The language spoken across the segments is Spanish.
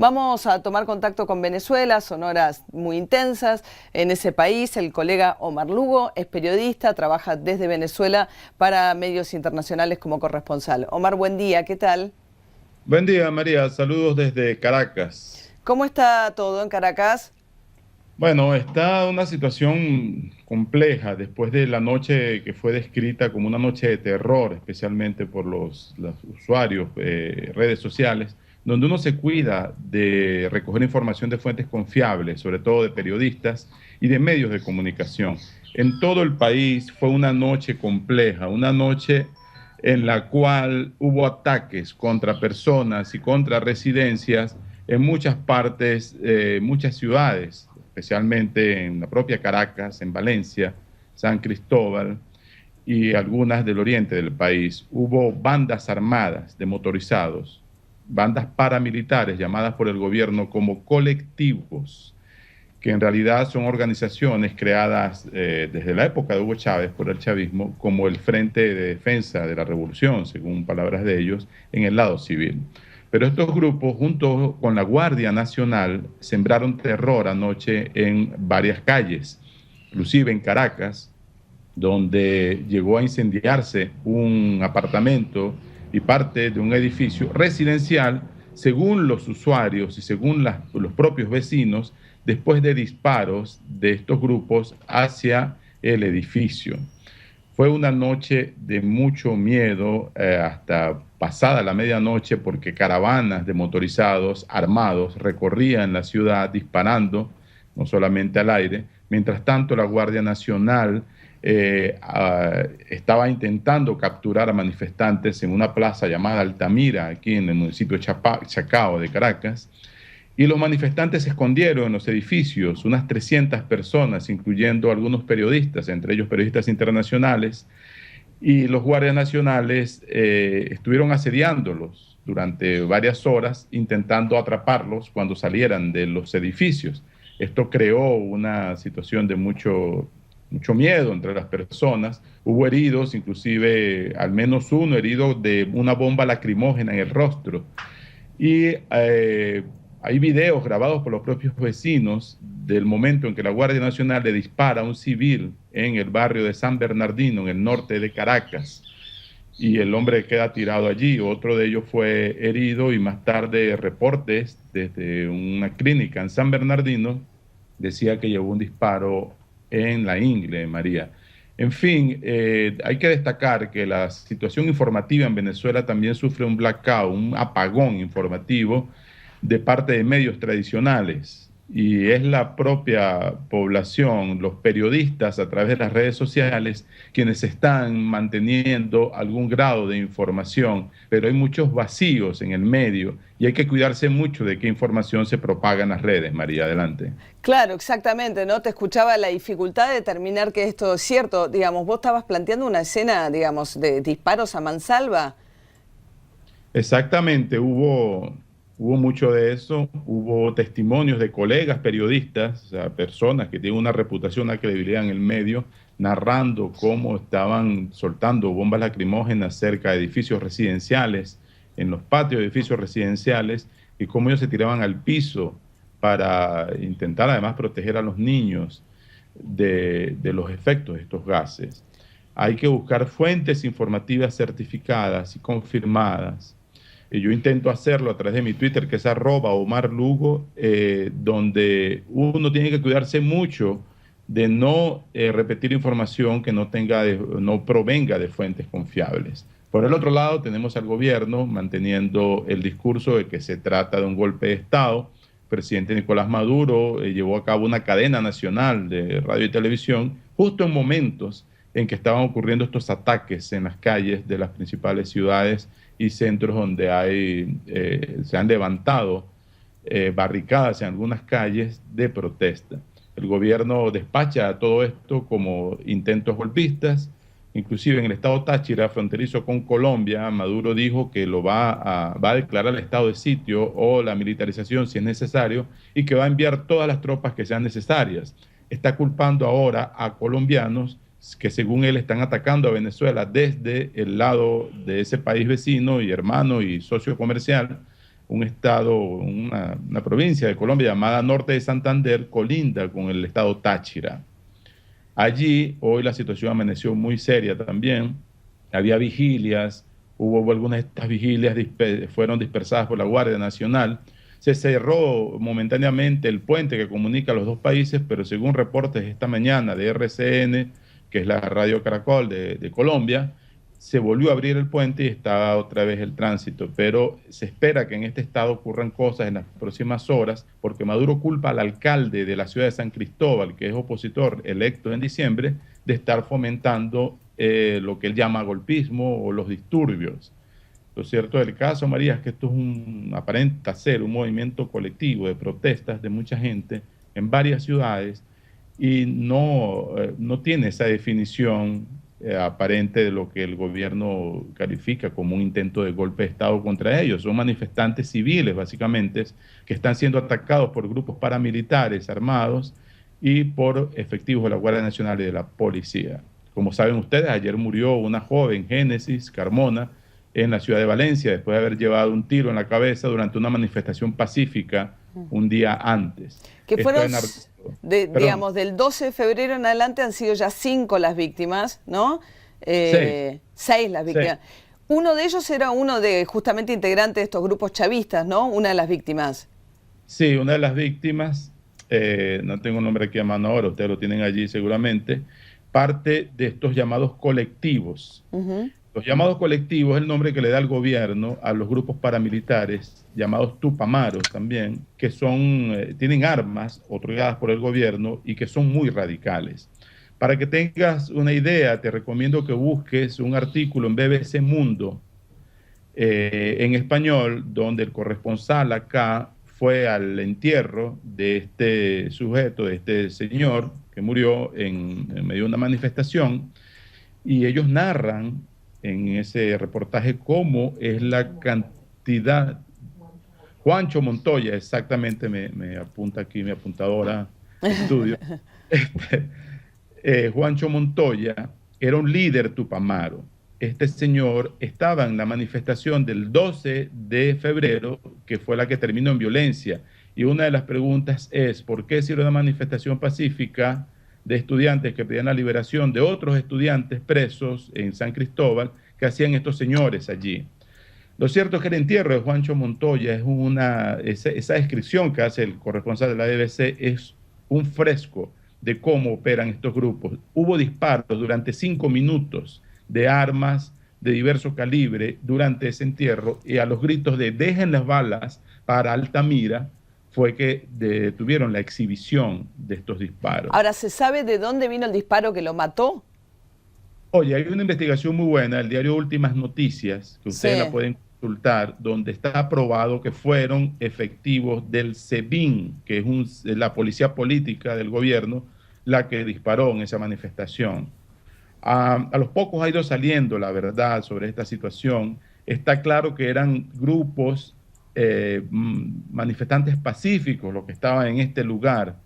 Vamos a tomar contacto con Venezuela, son horas muy intensas en ese país. El colega Omar Lugo es periodista, trabaja desde Venezuela para medios internacionales como corresponsal. Omar, buen día, ¿qué tal? Buen día, María. Saludos desde Caracas. ¿Cómo está todo en Caracas? Bueno, está una situación compleja después de la noche que fue descrita como una noche de terror, especialmente por los usuarios, redes sociales, donde uno se cuida de recoger información de fuentes confiables, sobre todo de periodistas y de medios de comunicación. En todo el país fue una noche compleja, una noche en la cual hubo ataques contra personas y contra residencias en muchas partes, muchas ciudades, especialmente en la propia Caracas, en Valencia, San Cristóbal y algunas del oriente del país. Hubo bandas armadas de motorizados, bandas paramilitares llamadas por el gobierno como colectivos, que en realidad son organizaciones creadas desde la época de Hugo Chávez por el chavismo como el Frente de Defensa de la Revolución, según palabras de ellos, en el lado civil. Pero estos grupos, junto con la Guardia Nacional, sembraron terror anoche en varias calles, inclusive en Caracas, donde llegó a incendiarse un apartamento y parte de un edificio residencial, según los usuarios y según los propios vecinos, después de disparos de estos grupos hacia el edificio. Fue una noche de mucho miedo hasta pasada la medianoche porque caravanas de motorizados armados recorrían la ciudad disparando, no solamente al aire. Mientras tanto, la Guardia Nacional estaba intentando capturar a manifestantes en una plaza llamada Altamira, aquí en el municipio de Chacao de Caracas. Y los manifestantes se escondieron en los edificios, unas 300 personas, incluyendo algunos periodistas, entre ellos periodistas internacionales, y los guardias nacionales estuvieron asediándolos durante varias horas, intentando atraparlos cuando salieran de los edificios. Esto creó una situación de mucho miedo entre las personas. Hubo heridos, inclusive al menos uno herido de una bomba lacrimógena en el rostro. Y hay videos grabados por los propios vecinos del momento en que la Guardia Nacional le dispara a un civil en el barrio de San Bernardino, en el norte de Caracas, y el hombre queda tirado allí. Otro de ellos fue herido y más tarde reportes desde una clínica en San Bernardino decía que llevó un disparo en la ingle, María. En fin, hay que destacar que la situación informativa en Venezuela también sufre un blackout, un apagón informativo de parte de medios tradicionales. Y es la propia población, los periodistas a través de las redes sociales, quienes están manteniendo algún grado de información, pero hay muchos vacíos en el medio y hay que cuidarse mucho de qué información se propaga en las redes. María, adelante. Claro, exactamente, ¿no? Te escuchaba la dificultad de determinar que esto es cierto. Digamos, vos estabas planteando una escena, digamos, de disparos a mansalva. Exactamente, hubo mucho de eso, hubo testimonios de colegas periodistas, o sea, personas que tienen una reputación, una credibilidad en el medio, narrando cómo estaban soltando bombas lacrimógenas cerca de edificios residenciales, en los patios de edificios residenciales, y cómo ellos se tiraban al piso para intentar además proteger a los niños de los efectos de estos gases. Hay que buscar fuentes informativas certificadas y confirmadas. Yo intento hacerlo a través de mi Twitter, que es @OmarLugo, donde uno tiene que cuidarse mucho de no repetir información que no provenga de fuentes confiables. Por el otro lado, tenemos al gobierno manteniendo el discurso de que se trata de un golpe de Estado. El presidente Nicolás Maduro llevó a cabo una cadena nacional de radio y televisión justo en momentos en que estaban ocurriendo estos ataques en las calles de las principales ciudades y centros donde se han levantado barricadas en algunas calles de protesta. El gobierno despacha todo esto como intentos golpistas. Inclusive en el estado Táchira, fronterizo con Colombia, Maduro dijo que va a declarar el estado de sitio o la militarización si es necesario y que va a enviar todas las tropas que sean necesarias. Está culpando ahora a colombianos que según él están atacando a Venezuela desde el lado de ese país vecino y hermano y socio comercial, un estado, una provincia de Colombia llamada Norte de Santander, colinda con el estado Táchira. Allí hoy la situación amaneció muy seria también. Había vigilias, hubo algunas de estas vigilias fueron dispersadas por la Guardia Nacional. Se cerró momentáneamente el puente que comunica a los dos países, pero según reportes esta mañana de RCN, que es la Radio Caracol de Colombia, se volvió a abrir el puente y está otra vez el tránsito, pero se espera que en este estado ocurran cosas en las próximas horas, porque Maduro culpa al alcalde de la ciudad de San Cristóbal, que es opositor electo en diciembre, de estar fomentando lo que él llama golpismo o los disturbios. Lo cierto del caso, María, es que esto es aparenta ser un movimiento colectivo de protestas de mucha gente en varias ciudades y no tiene esa definición aparente de lo que el gobierno califica como un intento de golpe de Estado contra ellos. Son manifestantes civiles, básicamente, que están siendo atacados por grupos paramilitares armados y por efectivos de la Guardia Nacional y de la policía. Como saben ustedes, ayer murió una joven, Génesis Carmona, en la ciudad de Valencia, después de haber llevado un tiro en la cabeza durante una manifestación pacífica un día antes. Que fueron, digamos, del 12 de febrero en adelante han sido ya 5 las víctimas, ¿no? 6 las víctimas. 6. Uno de ellos era uno de justamente integrante de estos grupos chavistas, ¿no? Una de las víctimas. Sí, una de las víctimas, no tengo un nombre aquí a mano ahora, ustedes lo tienen allí seguramente, parte de estos llamados colectivos. Los llamados colectivos es el nombre que le da el gobierno a los grupos paramilitares, llamados tupamaros también, que tienen armas otorgadas por el gobierno y que son muy radicales. Para que tengas una idea, te recomiendo que busques un artículo en BBC Mundo, en español, donde el corresponsal acá fue al entierro de este sujeto, de este señor que murió en medio de una manifestación, y ellos narran en ese reportaje cómo es la cantidad. Juancho Montoya, exactamente, me apunta aquí mi apuntadora de estudio. Juancho Montoya era un líder tupamaro. Este señor estaba en la manifestación del 12 de febrero, que fue la que terminó en violencia. Y una de las preguntas es, ¿por qué si era una manifestación pacífica de estudiantes que pedían la liberación de otros estudiantes presos en San Cristóbal, que hacían estos señores allí? Lo cierto es que el entierro de Juancho Montoya es esa descripción que hace el corresponsal de la BBC es un fresco de cómo operan estos grupos. Hubo disparos durante 5 minutos de armas de diverso calibre durante ese entierro, y a los gritos de dejen las balas para Altamira fue que detuvieron la exhibición de estos disparos. Ahora, ¿se sabe de dónde vino el disparo que lo mató? Oye, hay una investigación muy buena, el diario Últimas Noticias, que ustedes la pueden consultar, donde está aprobado que fueron efectivos del SEBIN, que es la policía política del gobierno, la que disparó en esa manifestación. A los pocos ha ido saliendo la verdad sobre esta situación. Está claro que eran grupos manifestantes pacíficos los que estaban en este lugar,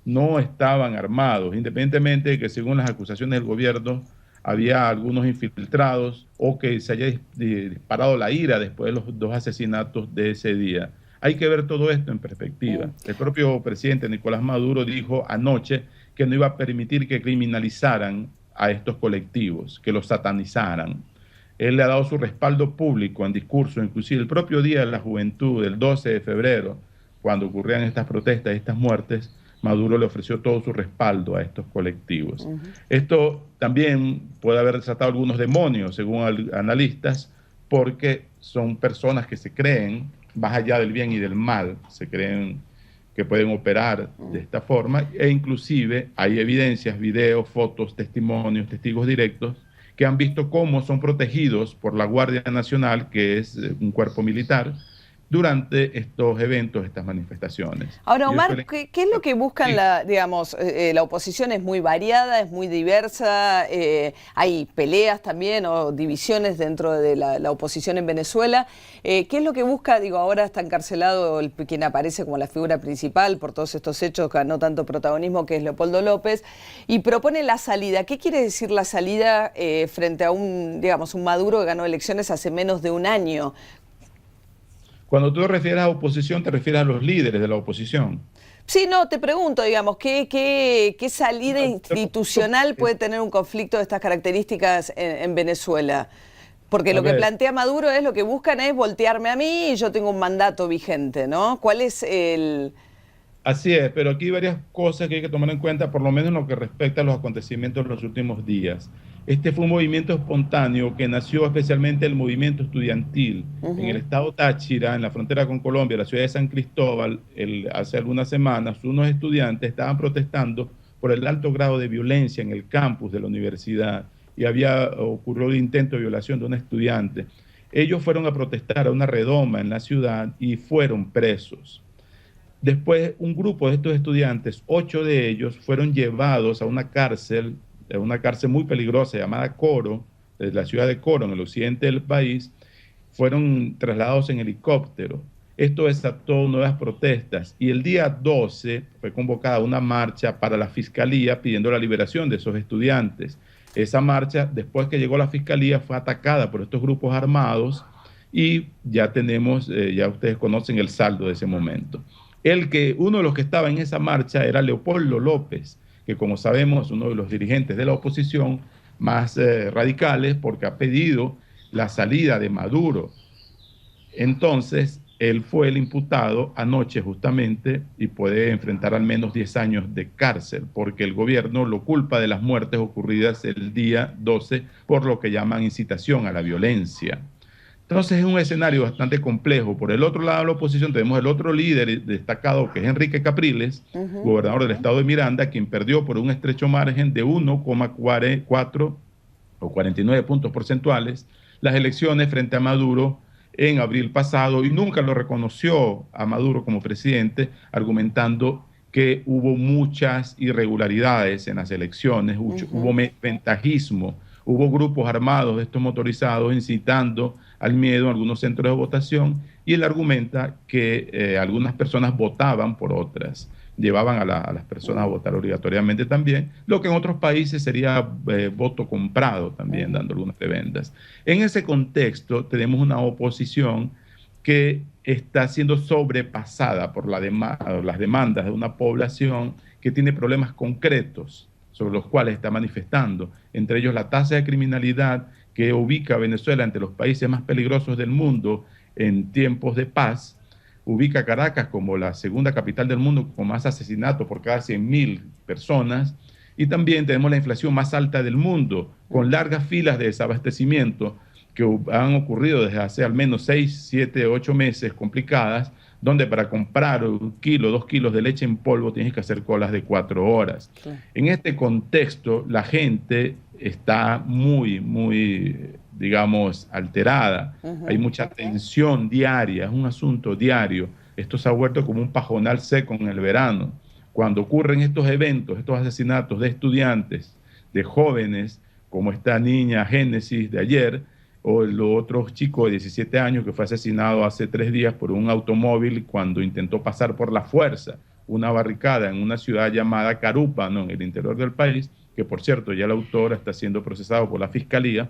no estaban armados, independientemente de que según las acusaciones del gobierno había algunos infiltrados o que se haya disparado la ira después de los 2 asesinatos de ese día. Hay que ver todo esto en perspectiva. El propio presidente Nicolás Maduro dijo anoche que no iba a permitir que criminalizaran a estos colectivos, que los satanizaran. Él le ha dado su respaldo público en discurso, inclusive el propio Día de la Juventud, el 12 de febrero, cuando ocurrían estas protestas, estas muertes, Maduro le ofreció todo su respaldo a estos colectivos. Esto también puede haber desatado algunos demonios, según analistas, porque son personas que se creen, más allá del bien y del mal, se creen que pueden operar de esta forma, e inclusive hay evidencias, videos, fotos, testimonios, testigos directos, que han visto cómo son protegidos por la Guardia Nacional, que es un cuerpo militar, durante estos eventos, estas manifestaciones. Ahora, Omar, ¿qué es lo que buscan la oposición? Es muy variada, es muy diversa, hay peleas también o divisiones dentro de la oposición en Venezuela. ¿Qué es lo que busca? Ahora está encarcelado quien aparece como la figura principal por todos estos hechos, ganó tanto protagonismo, que es Leopoldo López, y propone la salida. ¿Qué quiere decir la salida frente a un Maduro que ganó elecciones hace menos de un año? Cuando tú te refieres a oposición, te refieres a los líderes de la oposición. Sí, no, te pregunto, digamos, ¿qué salida institucional puede tener un conflicto de estas características en Venezuela? Porque A lo que ver, plantea Maduro es, lo que buscan es voltearme a mí y yo tengo un mandato vigente, ¿no? ¿Cuál es el...? así es, pero aquí hay varias cosas que hay que tomar en cuenta, por lo menos en lo que respecta a los acontecimientos de los últimos días. Este fue un movimiento espontáneo que nació especialmente el movimiento estudiantil en el Ujú. estado Táchira, en la frontera con Colombia, la ciudad de San Cristóbal. Hace algunas semanas, unos estudiantes estaban protestando por el alto grado de violencia en el campus de la universidad y había ocurrido el intento de violación de un estudiante. Ellos fueron a protestar a una redoma en la ciudad y fueron presos. Después, un grupo de estos estudiantes, 8 de ellos, fueron llevados a una cárcel muy peligrosa llamada Coro, de la ciudad de Coro, en el occidente del país. Fueron trasladados en helicóptero. Esto desató nuevas protestas y el día 12 fue convocada una marcha para la fiscalía pidiendo la liberación de esos estudiantes. Esa marcha, después que llegó la fiscalía, fue atacada por estos grupos armados y ya tenemos, ya ustedes conocen el saldo de ese momento. Uno de los que estaba en esa marcha era Leopoldo López, que como sabemos es uno de los dirigentes de la oposición más radicales porque ha pedido la salida de Maduro. Entonces, él fue el imputado anoche justamente y puede enfrentar al menos 10 años de cárcel porque el gobierno lo culpa de las muertes ocurridas el día 12 por lo que llaman incitación a la violencia. Entonces es un escenario bastante complejo. Por el otro lado de la oposición tenemos el otro líder destacado que es Enrique Capriles, Ujú. gobernador del estado de Miranda, quien perdió por un estrecho margen de 1,4 o 49 puntos porcentuales las elecciones frente a Maduro en abril pasado y nunca lo reconoció a Maduro como presidente, argumentando que hubo muchas irregularidades en las elecciones, hubo Ujú. ventajismo, hubo grupos armados de estos motorizados incitando al miedo en algunos centros de votación y él argumenta que algunas personas votaban por otras, llevaban a las personas a Mm. votar obligatoriamente también, lo que en otros países sería voto comprado también, Ujú. dando algunas prebendas. En ese contexto tenemos una oposición que está siendo sobrepasada por las demandas de una población que tiene problemas concretos sobre los cuales está manifestando, entre ellos la tasa de criminalidad que ubica a Venezuela entre los países más peligrosos del mundo en tiempos de paz, ubica a Caracas como la segunda capital del mundo con más asesinatos por cada 100.000 personas, y también tenemos la inflación más alta del mundo, con largas filas de desabastecimiento que han ocurrido desde hace al menos 6, 7, 8 meses complicadas, donde para comprar 1 kilo, 2 kilos de leche en polvo tienes que hacer colas de 4 horas. Claro. En este contexto, la gente está muy, digamos, alterada. Hay Ujú. mucha tensión diaria, es un asunto diario. Esto se ha vuelto como un pajonal seco en el verano. Cuando ocurren estos eventos, estos asesinatos de estudiantes, de jóvenes, como esta niña Génesis de ayer, o el otro chico de 17 años que fue asesinado hace 3 días por un automóvil cuando intentó pasar por la fuerza una barricada en una ciudad llamada Carúpano, en el interior del país, que por cierto ya el autor está siendo procesado por la fiscalía.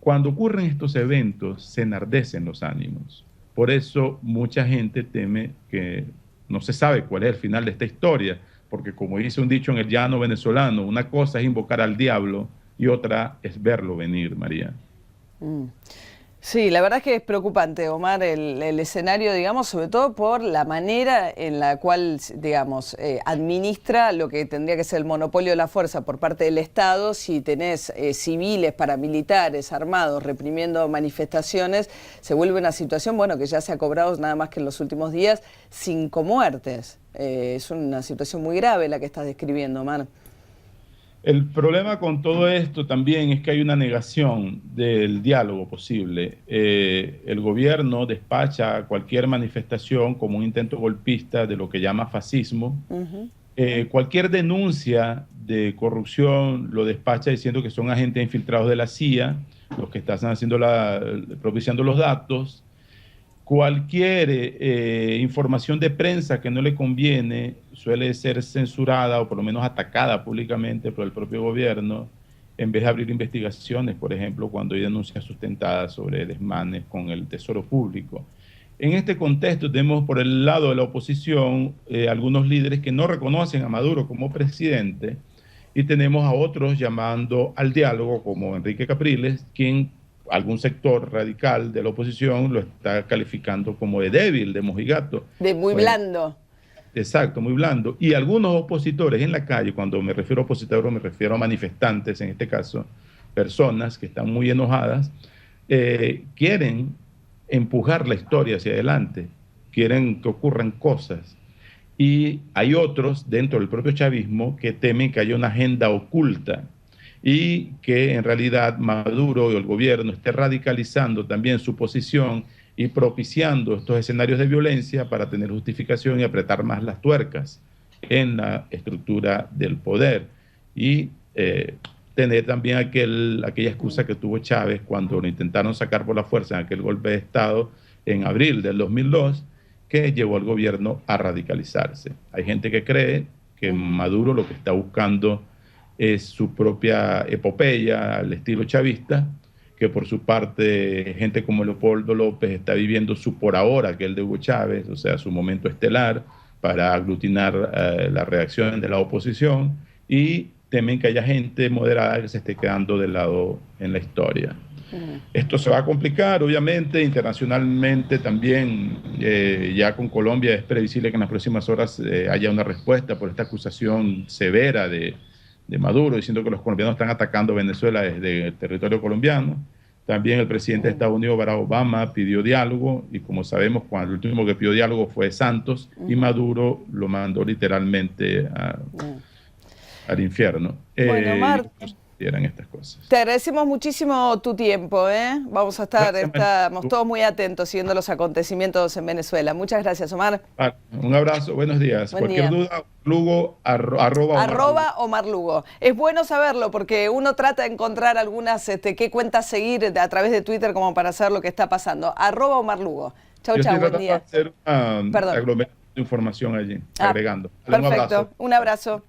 Cuando ocurren estos eventos se enardecen los ánimos. Por eso mucha gente teme que no se sabe cuál es el final de esta historia, porque como dice un dicho en el llano venezolano, una cosa es invocar al diablo y otra es verlo venir, María. Mm. Sí, la verdad es que es preocupante, Omar, el escenario, digamos, sobre todo por la manera en la cual, digamos, administra lo que tendría que ser el monopolio de la fuerza por parte del Estado. Si tenés civiles, paramilitares, armados, reprimiendo manifestaciones, se vuelve una situación, bueno, que ya se ha cobrado nada más que en los últimos días 5 muertes. Es una situación muy grave la que estás describiendo, Omar. El problema con todo esto también es que hay una negación del diálogo posible. El gobierno despacha cualquier manifestación como un intento golpista de lo que llama fascismo. Ujú. Cualquier denuncia de corrupción lo despacha diciendo que son agentes infiltrados de la CIA, los que están haciendo propiciando los datos. Cualquier información de prensa que no le conviene suele ser censurada o por lo menos atacada públicamente por el propio gobierno, en vez de abrir investigaciones, por ejemplo, cuando hay denuncias sustentadas sobre desmanes con el tesoro público. En este contexto tenemos por el lado de la oposición algunos líderes que no reconocen a Maduro como presidente y tenemos a otros llamando al diálogo como Enrique Capriles, quien algún sector radical de la oposición lo está calificando como de débil, de mojigato. De muy blando. Exacto, muy blando. Y algunos opositores en la calle, cuando me refiero a opositores me refiero a manifestantes, en este caso, personas que están muy enojadas, quieren empujar la historia hacia adelante, quieren que ocurran cosas. Y hay otros dentro del propio chavismo que temen que haya una agenda oculta y que en realidad Maduro y el gobierno esté radicalizando también su posición y propiciando estos escenarios de violencia para tener justificación y apretar más las tuercas en la estructura del poder. Y tener también aquella excusa que tuvo Chávez cuando lo intentaron sacar por la fuerza en aquel golpe de Estado en abril del 2002, que llevó al gobierno a radicalizarse. Hay gente que cree que Maduro lo que está buscando es su propia epopeya al estilo chavista, que por su parte gente como Leopoldo López está viviendo su por ahora, que es el de Hugo Chávez, o sea, su momento estelar para aglutinar la reacción de la oposición, y temen que haya gente moderada que se esté quedando de lado en la historia. Esto se va a complicar, obviamente, internacionalmente también, ya con Colombia es previsible que en las próximas horas haya una respuesta por esta acusación severa de Maduro, diciendo que los colombianos están atacando Venezuela desde el territorio colombiano. También el presidente de Estados Unidos, Barack Obama, pidió diálogo, y como sabemos, cuando el último que pidió diálogo fue Santos, y Maduro lo mandó literalmente al infierno. Bueno, Omar, eran estas cosas. Te agradecemos muchísimo tu tiempo, ¿eh? Vamos a estamos todos muy atentos siguiendo los acontecimientos en Venezuela. Muchas gracias, Omar. Un abrazo, buenos días. Cualquier duda, Lugo, arroba Omar Lugo. Es bueno saberlo porque uno trata de encontrar algunas qué cuentas seguir a través de Twitter como para saber lo que está pasando. Arroba Omar Lugo. Chau, chau, buen día. Hacer una aglomeración de información allí, agregando. Perfecto, un abrazo.